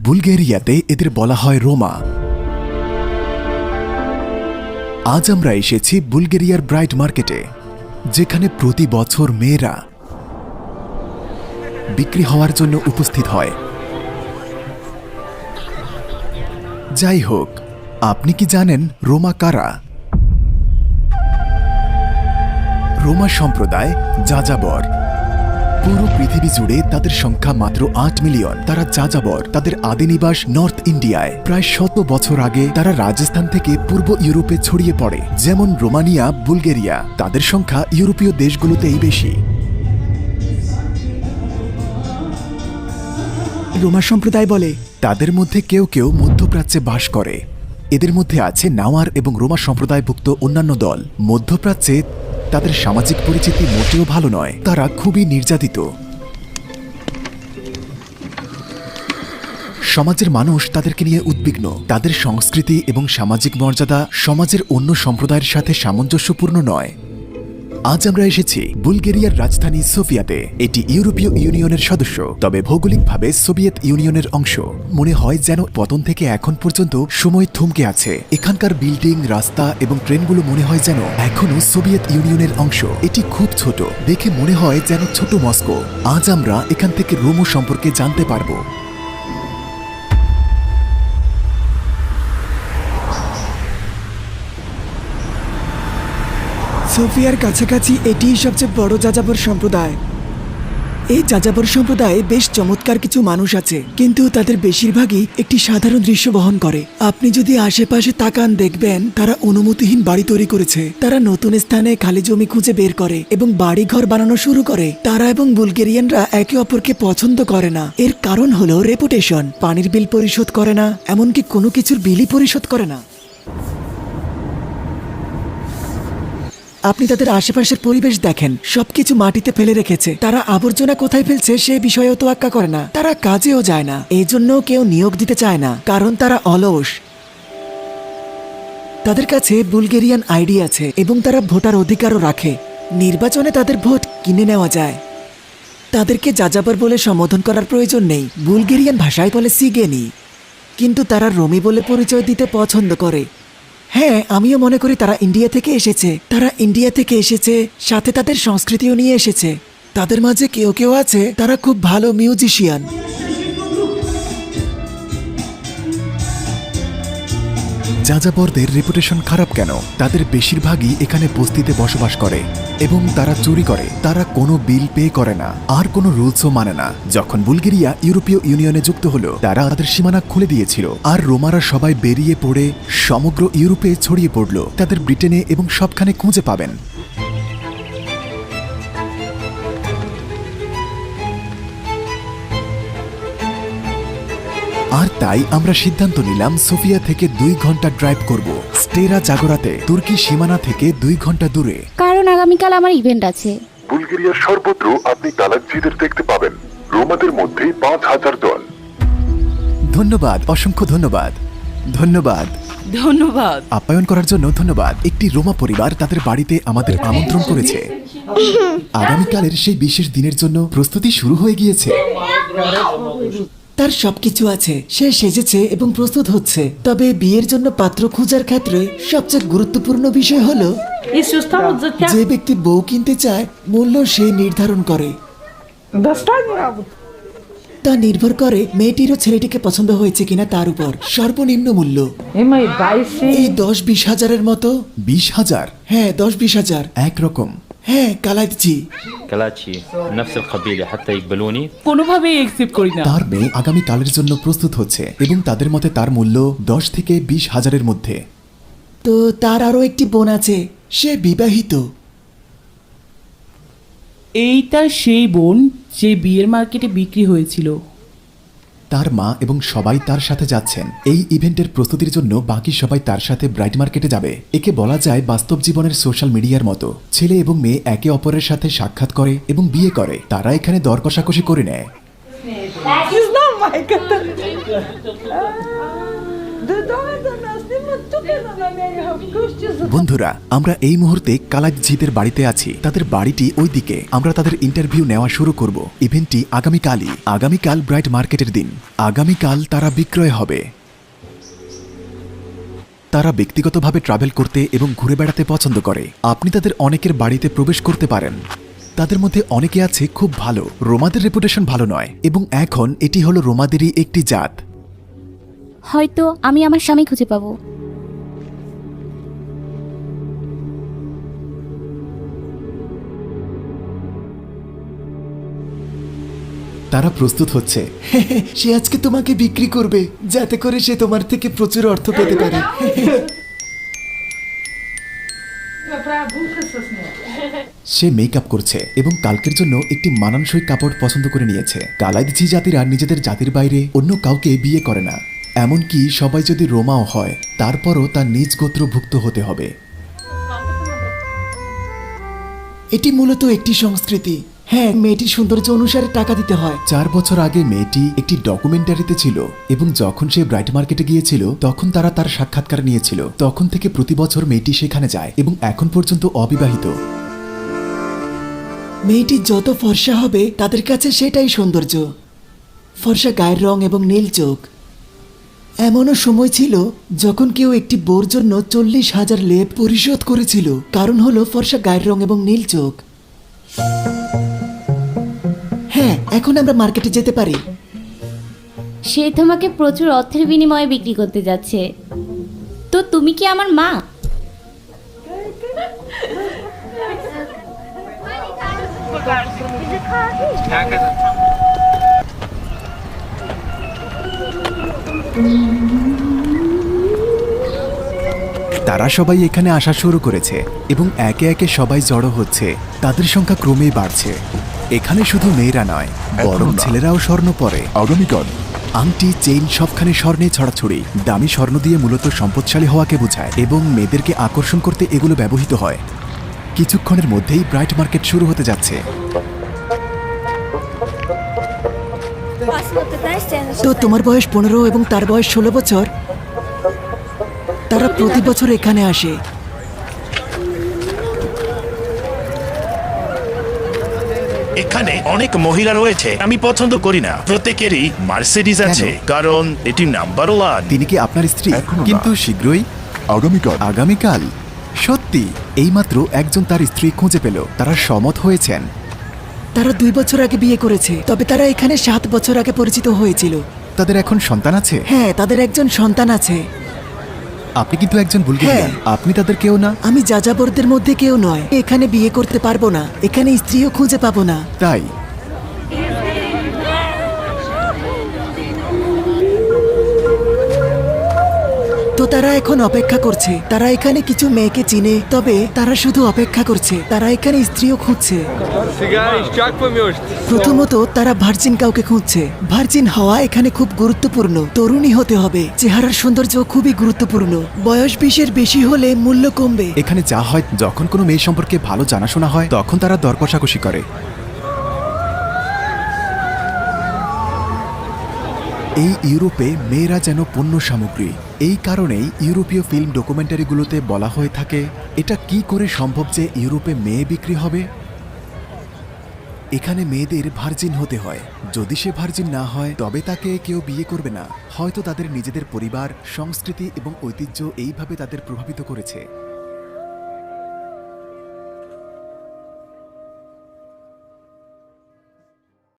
বুলগেরিয়াতে এদের বলা হয় রোমা। আজ আমরা এসেছি বুলগেরিয়ার ব্রাইড মার্কেটে, যেখানে প্রতি বছর মেয়েরা বিক্রি হওয়ার জন্য উপস্থিত হয়। যাই হোক, আপনি কি জানেন রোমা কারা? রোমা সম্প্রদায় যাযাবর। পুরো পৃথিবী জুড়ে তাদের সংখ্যা মাত্র ৮ মিলিয়ন। তারা যাযাবর। তাদের আদি নিবাস নর্থ ইন্ডিয়ায়। প্রায় ১০০ বছর আগে তারা রাজস্থান থেকে পূর্ব ইউরোপে ছড়িয়ে পড়ে, যেমন রোমানিয়া, বুলগেরিয়া। তাদের সংখ্যা ইউরোপীয় দেশগুলোতেই বেশি। রোমা সম্প্রদায় বলে তাদের মধ্যে কেউ কেউ মধ্যপ্রাচ্যে বাস করে। এদের মধ্যে আছে নাওয়ার এবং রোমা সম্প্রদায়ভুক্ত অন্যান্য দল। মধ্যপ্রাচ্যে তাদের সামাজিক পরিচিতি মোটেও ভালো নয়। তারা খুবই নির্যাতিত। সমাজের মানুষ তাদেরকে নিয়ে উদ্বিগ্ন। তাদের সংস্কৃতি এবং সামাজিক মর্যাদা সমাজের অন্য সম্প্রদায়ের সাথে সামঞ্জস্যপূর্ণ নয়। আজ আমরা এসেছি বুলগেরিয়ার রাজধানী সোফিয়াতে। এটি ইউরোপীয় ইউনিয়নের সদস্য, তবে ভৌগোলিকভাবে সোভিয়েত ইউনিয়নের অংশ। মনে হয় যেন পতন থেকে এখন পর্যন্ত সময় থমকে আছে। এখানকার বিল্ডিং, রাস্তা এবং ট্রেনগুলো মনে হয় যেন এখনো সোভিয়েত ইউনিয়নের অংশ। এটি খুব ছোট, দেখে মনে হয় যেন ছোট মস্কো। আজ আমরা এখান থেকে রোমো সম্পর্কে জানতে পারবো। সোফিয়ার কাছাকাছি এটিই সবচেয়ে বড় যাযাবর সম্প্রদায়। এই যাযাবর সম্প্রদায়ে বেশ চমৎকার কিছু মানুষ আছে, কিন্তু তাদের বেশিরভাগই একটি সাধারণ দৃশ্য বহন করে। আপনি যদি আশেপাশে তাকান, দেখবেন তারা অনুমতিহীন বাড়ি তৈরি করেছে। তারা নতুন স্থানে খালি জমি খুঁজে বের করে এবং বাড়ি ঘর বানানো শুরু করে। তারা এবং বুলগেরিয়ানরা একে অপরকে পছন্দ করে না। এর কারণ হলো রেপুটেশন। পানির বিল পরিশোধ করে না, এমনকি কোনো কিছুর বিলই পরিশোধ করে না। আপনি তাদের আশেপাশের পরিবেশ দেখেন, সবকিছু মাটিতে ফেলে রেখেছে। তারা আবর্জনা কোথায় ফেলছে সে বিষয়েও তোয়াক্কা করে না। তারা কাজেও যায় না, এই জন্য কেউ নিয়োগ দিতে চায় না, কারণ তারা অলস। তাদের কাছে বুলগেরিয়ান আইডি আছে এবং তারা ভোটার অধিকারও রাখে। নির্বাচনে তাদের ভোট কিনে নেওয়া যায়। তাদেরকে যাযাবর বলে সম্বোধন করার প্রয়োজন নেই। বুলগেরিয়ান ভাষায় বলে সিগেনি, কিন্তু তারা রোমি বলে পরিচয় দিতে পছন্দ করে। হ্যাঁ, আমিও মনে করি তারা ইন্ডিয়া থেকে এসেছে। তারা ইন্ডিয়া থেকে এসেছে, সাথে তাদের সংস্কৃতিও নিয়ে এসেছে। তাদের মাঝে কেউ কেউ আছে তারা খুব ভালো মিউজিশিয়ান। যাযাবরদের রেপুটেশন খারাপ কেন? তাদের বেশিরভাগই এখানে বস্তিতে বসবাস করে এবং তারা চুরি করে। তারা কোনো বিল পে করে না আর কোনো রুলসও মানে না। যখন বুলগেরিয়া ইউরোপীয় ইউনিয়নে যুক্ত হলো, তারা তাদের সীমানা খুলে দিয়েছিল আর রোমারা সবাই বেরিয়ে পড়ে সমগ্র ইউরোপে ছড়িয়ে পড়ল। তাদের ব্রিটেনে এবং সবখানে খুঁজে পাবেন। আর তাই আমরা সিদ্ধান্ত নিলাম সোফিয়া থেকে 2 ঘন্টা ড্রাইভ করব স্টেরা জাগোরাতে, তুর্কি সীমানা থেকে 2 ঘন্টা দূরে। কারণ আগামীকাল আমার ইভেন্ট আছে। বুলগেরিয়ার সর্বত্র আপনি তালাকজিদের দেখতে পাবেন। রোমাদের মধ্যে ৫,০০০ দল। ধন্যবাদ, অসংখ্য ধন্যবাদ। ধন্যবাদ ধন্যবাদ আপ্যায়ন করার জন্য। ধন্যবাদ। একটি রোমা পরিবার তাদের বাড়িতে আমাদের আমন্ত্রণ করেছে। আগামীকালের সেই বিশেষ দিনের জন্য প্রস্তুতি শুরু হয়ে গিয়েছে। তার সবকিছু আছে, সে সেজেছে এবং প্রস্তুত হচ্ছে। তবে বিয়ের জন্য পাত্র খোঁজার ক্ষেত্রে সবচেয়ে গুরুত্বপূর্ণ বিষয় হলো Isso estamos até যে ব্যক্তি বউ কিনতে চায় মূল্য সে নির্ধারণ করে। তা নির্ভর করে মেয়েটির ও ছেলেটিকে পছন্দ হয়েছে কিনা তার উপর। সর্বনিম্ন মূল্য এই 10-20 হাজারের মতো। 20,000? হ্যাঁ, 10-20 হাজার। একরকম। হ্যাঁ, কালাইছি। كلاتشي نفس القبيلة حتى يقبلوني. কোনোভাবেই একসেপ্ট করি না। তার মেয়ে আগামীকালের জন্য প্রস্তুত হচ্ছে এবং তাদের মতে তার মূল্য 10 থেকে 20 হাজারের মধ্যে। তো তার আরো একটি বোন আছে, সে বিবাহিত। এইটা সেই বোন যে বিয়ের মার্কেটে বিক্রি হয়েছিল। তার মা এবং সবাই তার সাথে যাচ্ছেন। এই ইভেন্টের প্রস্তুতির জন্য বাকি সবাই তার সাথে ব্রাইড মার্কেটে যাবে। একে বলা যায় বাস্তব জীবনের সোশ্যাল মিডিয়ার মতো। ছেলে এবং মেয়ে একে অপরের সাথে সাক্ষাৎ করে এবং বিয়ে করে। তারা এখানে দর কষাকষি করে নেয়। বন্ধুরা, আমরা এই মুহূর্তে কালাকজিদের বাড়িতে আছি। তাদের বাড়িটি ওইদিকে। আমরা তাদের ইন্টারভিউ নেওয়া শুরু করব। ইভেন্টটি আগামীকালই। আগামীকাল ব্রাইট মার্কেটের দিন। আগামীকাল তারা বিক্রয় হবে। তারা ব্যক্তিগতভাবে ট্রাভেল করতে এবং ঘুরে বেড়াতে পছন্দ করে। আপনি তাদের অনেকের বাড়িতে প্রবেশ করতে পারেন। তাদের মধ্যে অনেকে আছে খুব ভালো। রোমাদের রেপুটেশন ভালো নয় এবং এখন এটি হলো রোমাদেরই একটি জাত। হয়তো আমি আমার স্বামী খুঁজে পাবো। তারা প্রস্তুত হচ্ছে। সে আজকে তোমাকে বিক্রি করবে যাতে করে সে তোমার থেকে প্রচুর অর্থ পেতে পারে। সে মেকআপ করছে এবং কালকের জন্য একটি মানানসই কাপড় পছন্দ করে নিয়েছে। কালাইদজি জাতিরা নিজেদের জাতির বাইরে অন্য কাউকে বিয়ে করে না। এমনকি সবাই যদি রোমাও হয় তারপরও তার নিজ গোত্রভুক্ত হতে হবে। এটি মূলত একটি সংস্কৃতি। হ্যাঁ, মেয়েটির সৌন্দর্য অনুসারে টাকা দিতে হয়। 4 বছর আগে মেয়েটি একটি ডকুমেন্টারিতে ছিল এবং যখন সে ব্রাইট মার্কেটে গিয়েছিল তখন তারা তার সাক্ষাৎকার নিয়েছিল। তখন থেকে প্রতি বছর মেয়েটি সেখানে যায় এবং এখন পর্যন্ত অবিবাহিত। মেয়েটি যত ফর্সা হবে তাদের কাছে সেটাই সৌন্দর্য। ফর্সা গায়ের রং এবং নীল চোখ। এমনও সময় ছিল যখন কেউ একটি বোর জন্য 40,000 লেপ পরিশোধ করেছিল। কারণ হলো ফর্সা গায়ের রং এবং নীল চোখ। হ্যাঁ, এখন আমরা মার্কেটে যেতে পারি। সে তোমাকে প্রচুর অর্থের বিনিময়ে বিক্রি করতে যাচ্ছে। তো তুমি কি আমার মা? তারা সবাই এখানে আসা শুরু করেছে এবং একে একে সবাই জড়ো হচ্ছে। তাদের সংখ্যা ক্রমেই বাড়ছে। এখানে শুধু মেয়েরা নয়, বরং এখন না। ছেলেরাও স্বর্ণ পরে। আগামীকাল আংটি, চেইন সবখানে স্বর্ণে ছড়াছড়ি। দামি স্বর্ণ দিয়ে মূলত সম্পদশালী হওয়াকে বোঝায় এবং মেয়েদেরকে আকর্ষণ করতে এগুলো ব্যবহৃত হয়। কিছুক্ষণের মধ্যেই ব্রাইট মার্কেট শুরু হতে যাচ্ছে। তো তোমার বয়স 15 এবং তার বয়স 16 বছর। তারা প্রতি বছর এখানে আসে। এখানে অনেক মহিলা রয়েছে আমি পছন্দ করি না। প্রত্যেকেরই মার্সিডিজ আছে কারণ এটি নাম্বার 1। তিনি কি আপনার স্ত্রী? এখনো না। কিন্তু শীঘ্রই। আগামীকাল আগামীকাল? সত্যি? এইমাত্র একজন তার স্ত্রী খুঁজে পেল। তারা সম্মত হয়েছেন। তারা 2 বছর আগে বিয়ে করেছে, তবে তারা এখানে 7 বছর আগে পরিচিত হয়েছিল। তাদের এখন সন্তান আছে? হ্যাঁ, তাদের একজন সন্তান আছে। আপনি কিন্তু একজন বুলগেরিয়ান। হ্যাঁ। আপনি তাদের কেউ না? আমি যাযাবরদের মধ্যে কেউ নয়। এখানে বিয়ে করতে পারবো না। এখানে স্ত্রীও খুঁজে পাবো না। তাই তো তারা এখন অপেক্ষা করছে। তারা এখানে কিছু মেয়েকে চিনে, তবে তারা শুধু অপেক্ষা করছে। তারা এখানে স্ত্রীও খুঁজছে। প্রথমত তারা ভার্জিন কাউকে খুঁজছে। ভার্জিন হওয়া এখানে খুব গুরুত্বপূর্ণ। তরুণী হতে হবে। চেহারার সৌন্দর্য খুবই গুরুত্বপূর্ণ। বয়স 20-এর বেশি হলে মূল্য কমবে। এখানে যা হয়, যখন কোনো মেয়ে সম্পর্কে ভালো জানাশোনা হয় তখন তারা দর কষাকষি করে। এই ইউরোপে মেয়েরা যেন পণ্য সামগ্রী। এই কারণেই ইউরোপীয় ফিল্ম ডকুমেন্টারিগুলোতে বলা হয়ে থাকে, এটা কি করে সম্ভব যে ইউরোপে মেয়ে বিক্রি হবে? এখানে মেয়েদের ভার্জিন হতে হয়। যদি সে ভার্জিন না হয় তবে তাকে কেউ বিয়ে করবে না। হয়তো তাদের নিজেদের পরিবার, সংস্কৃতি এবং ঐতিহ্য এইভাবে তাদের প্রভাবিত করেছে।